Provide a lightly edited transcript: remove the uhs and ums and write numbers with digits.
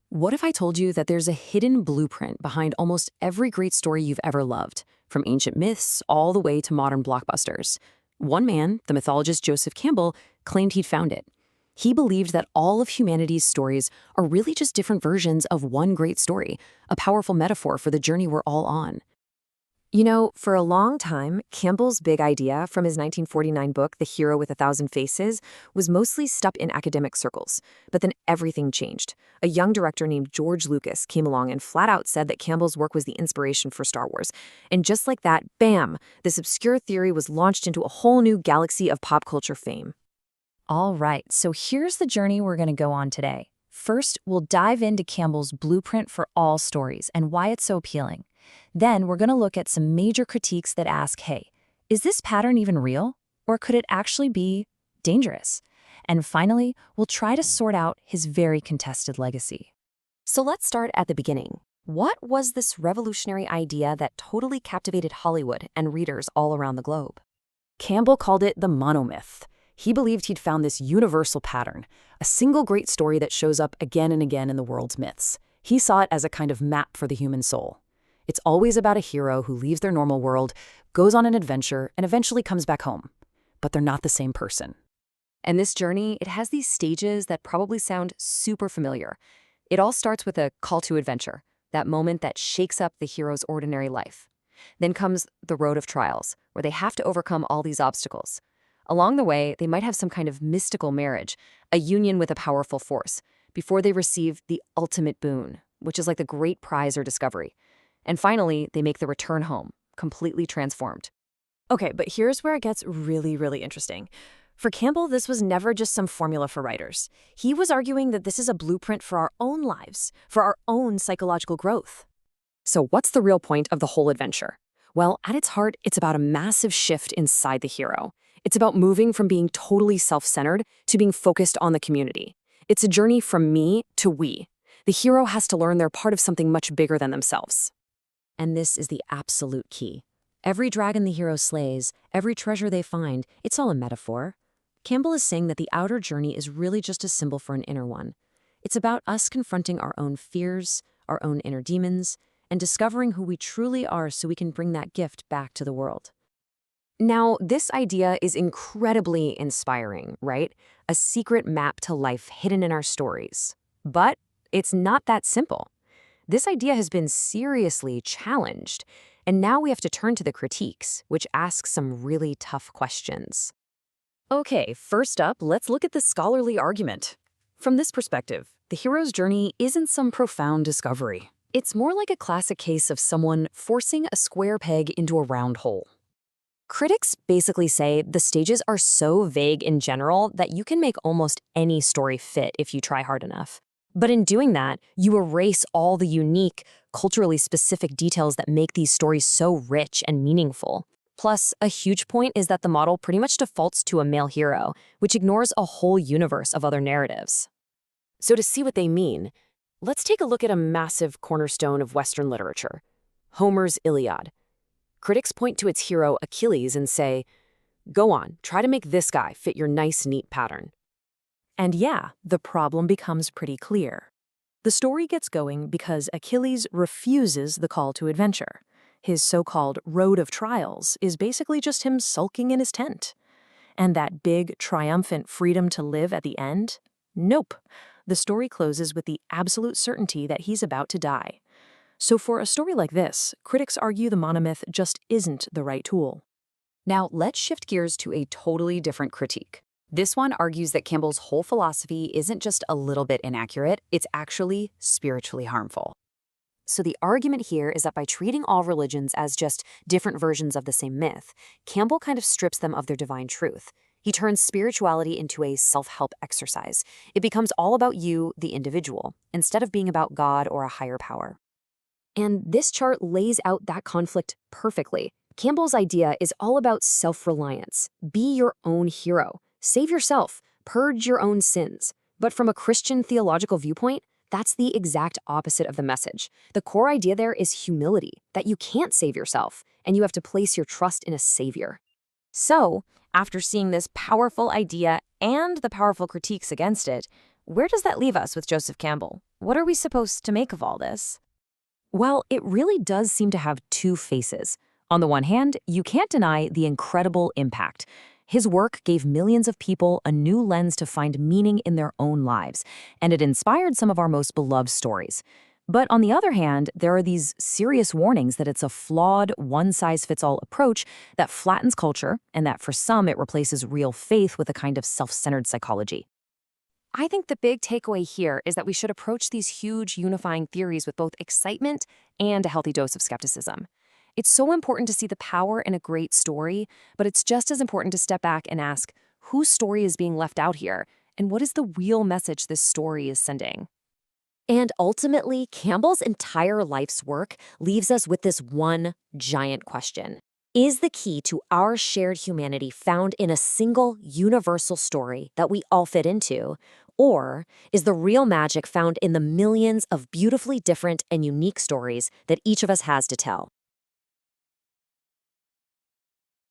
What if I told you that there's a hidden blueprint behind almost every great story you've ever loved, from ancient myths all the way to modern blockbusters? One man, the mythologist Joseph Campbell, claimed he'd found it. He believed that all of humanity's stories are really just different versions of one great story, a powerful metaphor for the journey we're all on. You know, for a long time, Campbell's big idea from his 1949 book, The Hero with a Thousand Faces, was mostly stuck in academic circles. But then everything changed. A young director named George Lucas came along and flat out said that Campbell's work was the inspiration for Star Wars. And just like that, bam, this obscure theory was launched into a whole new galaxy of pop culture fame. All right, so here's the journey we're going to go on today. First, we'll dive into Campbell's blueprint for all stories and why it's so appealing. Then we're going to look at some major critiques that ask, hey, is this pattern even real? Or could it actually be dangerous? And finally, we'll try to sort out his very contested legacy. So let's start at the beginning. What was this revolutionary idea that totally captivated Hollywood and readers all around the globe? Campbell called it the monomyth. He believed he'd found this universal pattern, a single great story that shows up again and again in the world's myths. He saw it as a kind of map for the human soul. It's always about a hero who leaves their normal world, goes on an adventure, and eventually comes back home. But they're not the same person. And this journey, it has these stages that probably sound super familiar. It all starts with a call to adventure, that moment that shakes up the hero's ordinary life. Then comes the road of trials, where they have to overcome all these obstacles. Along the way, they might have some kind of mystical marriage, a union with a powerful force, before they receive the ultimate boon, which is like the great prize or discovery. And finally, they make the return home, completely transformed. Okay, but here's where it gets really interesting. For Campbell, this was never just some formula for writers. He was arguing that this is a blueprint for our own lives, for our own psychological growth. So what's the real point of the whole adventure? Well, at its heart, it's about a massive shift inside the hero. It's about moving from being totally self-centered to being focused on the community. It's a journey from me to we. The hero has to learn they're part of something much bigger than themselves. And this is the absolute key. Every dragon the hero slays, every treasure they find, it's all a metaphor. Campbell is saying that the outer journey is really just a symbol for an inner one. It's about us confronting our own fears, our own inner demons, and discovering who we truly are so we can bring that gift back to the world. Now, this idea is incredibly inspiring, right? A secret map to life hidden in our stories. But it's not that simple. This idea has been seriously challenged, and now we have to turn to the critiques, which ask some really tough questions. Okay, first up, let's look at the scholarly argument. From this perspective, the hero's journey isn't some profound discovery. It's more like a classic case of someone forcing a square peg into a round hole. Critics basically say the stages are so vague in general that you can make almost any story fit if you try hard enough. But in doing that, you erase all the unique, culturally specific details that make these stories so rich and meaningful. Plus, a huge point is that the model pretty much defaults to a male hero, which ignores a whole universe of other narratives. So to see what they mean, let's take a look at a massive cornerstone of Western literature, Homer's Iliad. Critics point to its hero Achilles and say, go on, try to make this guy fit your nice, neat pattern. And yeah, the problem becomes pretty clear. The story gets going because Achilles refuses the call to adventure. His so-called road of trials is basically just him sulking in his tent. And that big, triumphant freedom to live at the end? Nope. The story closes with the absolute certainty that he's about to die. So for a story like this, critics argue the monomyth just isn't the right tool. Now, let's shift gears to a totally different critique. This one argues that Campbell's whole philosophy isn't just a little bit inaccurate, it's actually spiritually harmful. So the argument here is that by treating all religions as just different versions of the same myth, Campbell kind of strips them of their divine truth. He turns spirituality into a self-help exercise. It becomes all about you, the individual, instead of being about God or a higher power. And this chart lays out that conflict perfectly. Campbell's idea is all about self-reliance. Be your own hero. Save yourself. Purge your own sins. But from a Christian theological viewpoint, that's the exact opposite of the message. The core idea there is humility, that you can't save yourself, and you have to place your trust in a savior. So, after seeing this powerful idea and the powerful critiques against it, where does that leave us with Joseph Campbell? What are we supposed to make of all this? Well, it really does seem to have two faces. On the one hand, you can't deny the incredible impact. His work gave millions of people a new lens to find meaning in their own lives, and it inspired some of our most beloved stories. But on the other hand, there are these serious warnings that it's a flawed, one-size-fits-all approach that flattens culture, and that for some it replaces real faith with a kind of self-centered psychology. I think the big takeaway here is that we should approach these huge unifying theories with both excitement and a healthy dose of skepticism. It's so important to see the power in a great story, but it's just as important to step back and ask, whose story is being left out here, and what is the real message this story is sending? And ultimately, Campbell's entire life's work leaves us with this one giant question. Is the key to our shared humanity found in a single universal story that we all fit into? Or is the real magic found in the millions of beautifully different and unique stories that each of us has to tell?